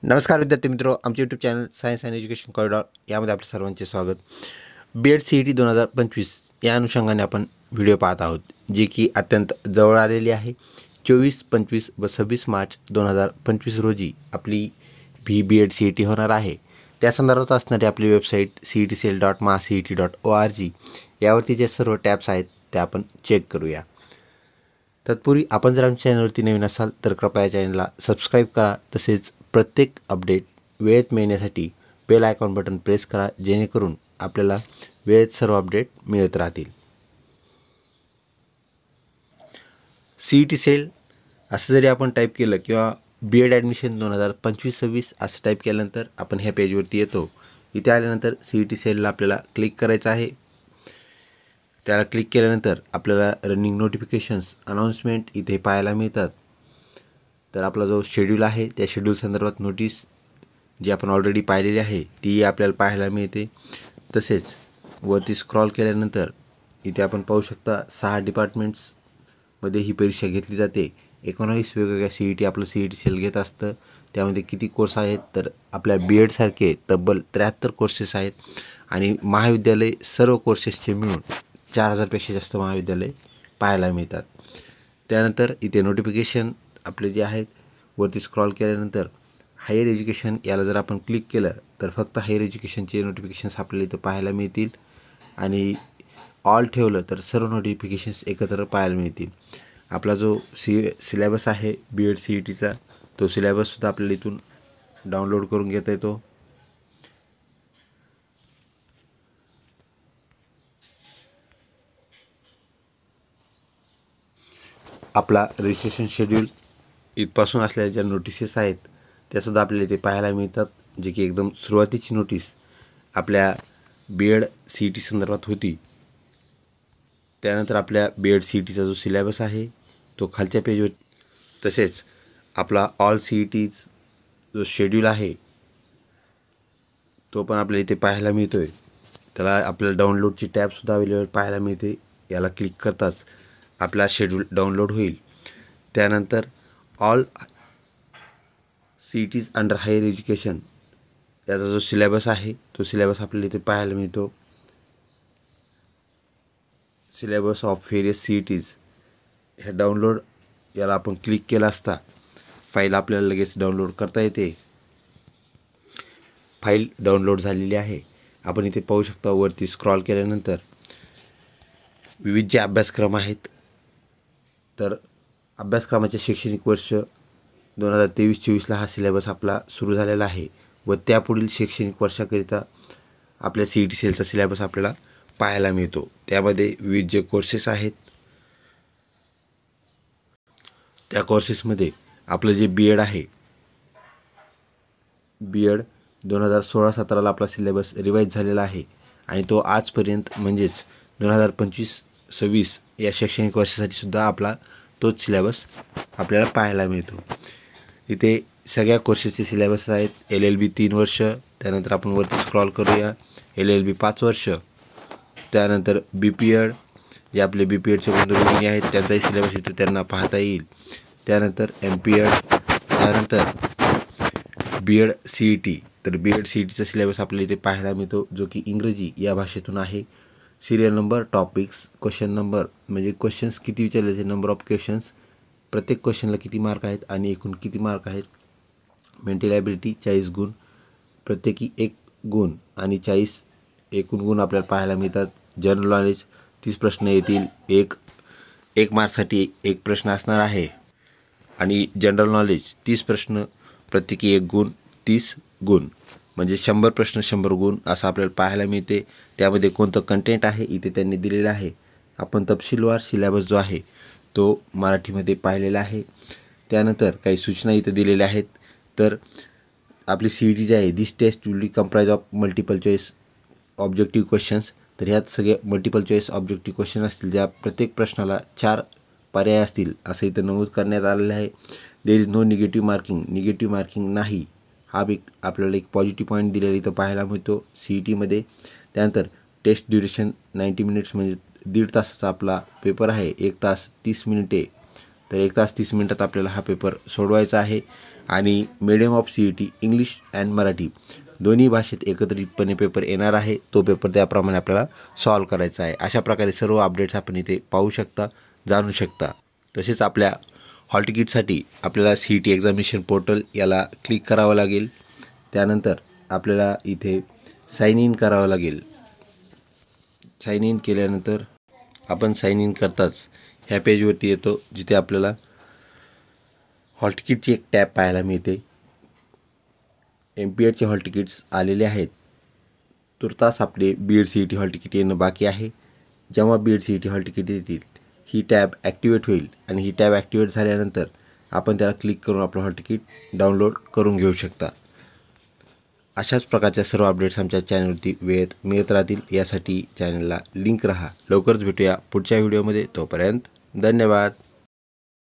नमस्कार विद्यार्थी मित्रों, आमचे YouTube channel science and education corridor यामध्ये आपल्या सर्वांचे स्वागत। BEd CET 2025 या अनुषंगाने आपण व्हिडिओ पाहत आहोत, जी की अत्यंत जवळ आलेली आहे। 24, 25 व 26 मार्च 2025 रोजी आपली BEd CET होणार आहे। त्या संदर्भात असणारी आपली वेबसाईट cetcell.macet.org यावरती जे सर्व टॅब्स आहेत ते आपण चेक करूया। तत्पूर्वी आपण जर आमच्या चॅनलवरती नवीन असाल तर कृपया चॅनलला सबस्क्राईब करा, तसेच प्रत्येक अपडेट वेळेत मिळण्यासाठी बेल आयकॉन बटन प्रेस करा, जेणेकरून आपल्याला वेळेत सर्व अपडेट मिळत राहतील। CET सेल असं जरी आपण टाईप केलं किंवा BEd ॲडमिशन 2025-26 असं टाईप केल्यानंतर आपण ह्या पेजवरती येतो। इथे आल्यानंतर CET सेलला आपल्याला क्लिक करायचं आहे। त्याला क्लिक केल्यानंतर आपल्याला रनिंग नोटिफिकेशन्स अनाउन्समेंट इथे पाहायला मिळतात। तर आपला जो शेड्यूल आहे त्या शेड्यूल संदर्भात नोटीस जी आपण ऑलरेडी पाहिलेली आहे ती आपल्याला पाहायला मिळते। तसेच वरती स्क्रॉल केल्यानंतर इथे आपण पाहू शकता 6 डिपार्टमेंट्समध्ये ही परीक्षा घेतली जाते। 19 वेगवेगळ्या CET आपलं CET सेल घेत असतं। त्यामध्ये किती कोर्स आहेत तर आपल्या BEd सारखे तब्बल 73 कोर्सेस आहेत आणि महाविद्यालय सर्व कोर्सेसचे मिळून 4000 पेक्षा जास्त महाविद्यालय पाहायला मिळतात। त्यानंतर इथे नोटिफिकेशन आपले जे आहेत वरती स्क्रॉल केल्यानंतर हायर एज्युकेशन याला जर आपण क्लिक केलं तर फक्त हायर एज्युकेशनचे नोटिफिकेशन्स आपल्याला इथं पाहायला मिळतील आणि ऑल ठेवलं तर सर्व नोटिफिकेशन्स एकत्र पाहायला मिळतील। आपला जो सिलेबस आहे BEd CETचा तो सिलेबससुद्धा आपल्याला इथून डाउनलोड करून घेता येतो। आपला रजिस्ट्रेशन शेड्यूल इथपासून असलेल्या ज्या नोटिसेस आहेत त्यासुद्धा आपल्याला इथे पाहायला मिळतात, जे की एकदम सुरुवातीची नोटीस आपल्या BEd CET संदर्भात होती। त्यानंतर आपल्या BEd CETचा जो सिलेबस आहे तो खालच्या पेजवर, तसेच आपला ऑल CETज जो शेड्यूल आहे तो पण आपल्याला इथे पाहायला मिळतो आहे। त्याला आपल्याला डाउनलोडची टॅबसुद्धा अवेलेबल पाहायला मिळते। याला क्लिक करताच आपला शेड्यूल डाउनलोड होईल। त्यानंतर ऑल CETज अंडर हायर एज्युकेशन याचा जो सिलेबस आहे तो सिलेबस आपल्याला इथे पाहायला मिळतो। सिलेबस ऑफ व्हेरियस CETज हे डाउनलोड याला आपण क्लिक केला असता फाईल आपल्याला लगेच डाउनलोड करता येते। फाईल डाउनलोड झालेली आहे। आपण इथे पाहू शकता वरती स्क्रॉल केल्यानंतर विविध जे अभ्यासक्रम आहेत तर अभ्यासक्रमाचे शैक्षणिक वर्ष 2023-24ला हा सिलेबस आपला सुरू झालेला आहे व त्यापुढील शैक्षणिक वर्षाकरिता आपल्या CET सेलचा सिलेबस आपल्याला पाहायला मिळतो। त्यामध्ये विविध जे कोर्सेस आहेत त्या कोर्सेसमध्ये आपलं जे BEd आहे, BEd 2016-17ला आपला सिलेबस रिवाईज झालेला आहे आणि तो आजपर्यंत म्हणजेच 2025-26 या शैक्षणिक वर्षासाठी सुद्धा आपला तोच सिलेबस आपल्याला पाहायला मिळतो। इथे सगळ्या कोर्सेसचे सिलेबस आहेत। LLB 3 वर्ष, त्यानंतर आपण वरती स्क्रॉल करूया LLB 5 वर्ष, त्यानंतर BPEd जे आपले BPEdचे बंधू भगिनी आहेत त्यांचाही सिलेबस इथे त्यांना पाहता येईल। त्यानंतर MPEd, त्यानंतर BEd CET, तर BEd CETचा सिलेबस आपल्याला इथे पाहायला मिळतो, जो की इंग्रजी या भाषेतून आहे। Serial number, topics, question number म्हणजे क्वेश्चन्स किती विचारले ते नंबर ऑफ क्वेश्चन्स, प्रत्येक क्वेश्चनला किती मार्क आहेत आणि एकूण किती मार्क आहेत। मेंटल ॲबिलिटी 40 गुण, प्रत्येकी 1 गुण आणि 40 एकूण गुण आपल्याला पाहायला मिळतात। जनरल नॉलेज 30 प्रश्न येतील, एक मार्कसाठी एक प्रश्न असणार आहे आणि जनरल नॉलेज 30 प्रश्न, प्रत्येकी 1 गुण 30 गुण म्हणजे 100 प्रश्न 100 गुण असं आपल्याला पाहायला मिळते। त्यामध्ये कोणतं कंटेंट आहे इथे त्यांनी दिलेलं आहे। आपण तपशीलवार सिलेबस जो आहे तो मराठीमध्ये पाहिलेला आहे। त्यानंतर काही सूचना इथे दिलेल्या आहेत। तर आपली CET जी आहे, this test will be comprise of multiple choice objective questions, तर ह्यात सगळे मल्टिपल चॉईस ऑब्जेक्टिव्ह क्वेश्चन असतील, ज्या प्रत्येक प्रश्नाला 4 पर्याय असतील असं इथं नमूद करण्यात आलेलं आहे। There is no negative marking नाही, हा बी आपल्याला एक पॉझिटिव्ह पॉईंट दिलेला इथं पाहायला मिळतो CETमध्ये। त्यानंतर टेस्ट ड्युरेशन 90 मिनिट्स म्हणजे 1.5 तासाचा आपला पेपर आहे। 1 तास 30 मिनिटे, तर 1 तास 30 मिनिटात आपल्याला हा पेपर सोडवायचा आहे आणि medium of CET English and Marathi दोन्ही भाषेत एकत्रितपणे पेपर येणार आहे. तो पेपर त्याप्रमाणे आपल्याला सॉल्व करायचा आहे. अशा प्रकारे सर्व अपडेट्स आपण इथे पाहू शकता, जाणू शकता. तसेच आपल्या हॉल तिकीटसाठी आपल्याला CET एक्झामिनेशन पोर्टल याला क्लिक करावं लागेल. त्यानंतर आपल्याला इथे साइन इन करावं लागेल. साइन इन केल्यानंतर आपण साइन इन करताच ह्या पेजवरती येतो, जिथे आपल्याला हॉल तिकीटची एक टॅब पाहायला मिळते. MPEDचे हॉल तिकीट्स आलेले आहेत. तुर्तास आपले BED CET हॉल तिकीट येणं बाकी आहे. जेव्हा BED CET हॉल तिकीट येतील ही टॅब ॲक्टिवेट होईल आणि ही टॅब ॲक्टिवेट झाल्यानंतर आपण त्याला क्लिक करून आपलं हॉल तिकीट डाउनलोड करून घेऊ शकता. अशाच प्रकारच्या सर्व अपडेट्स आमच्या चॅनलवरती वेळेत मिळत राहतील. यासाठी चॅनलला लिंक रहा. लवकरच भेटूया पुढच्या व्हिडिओमध्ये. तोपर्यंत धन्यवाद.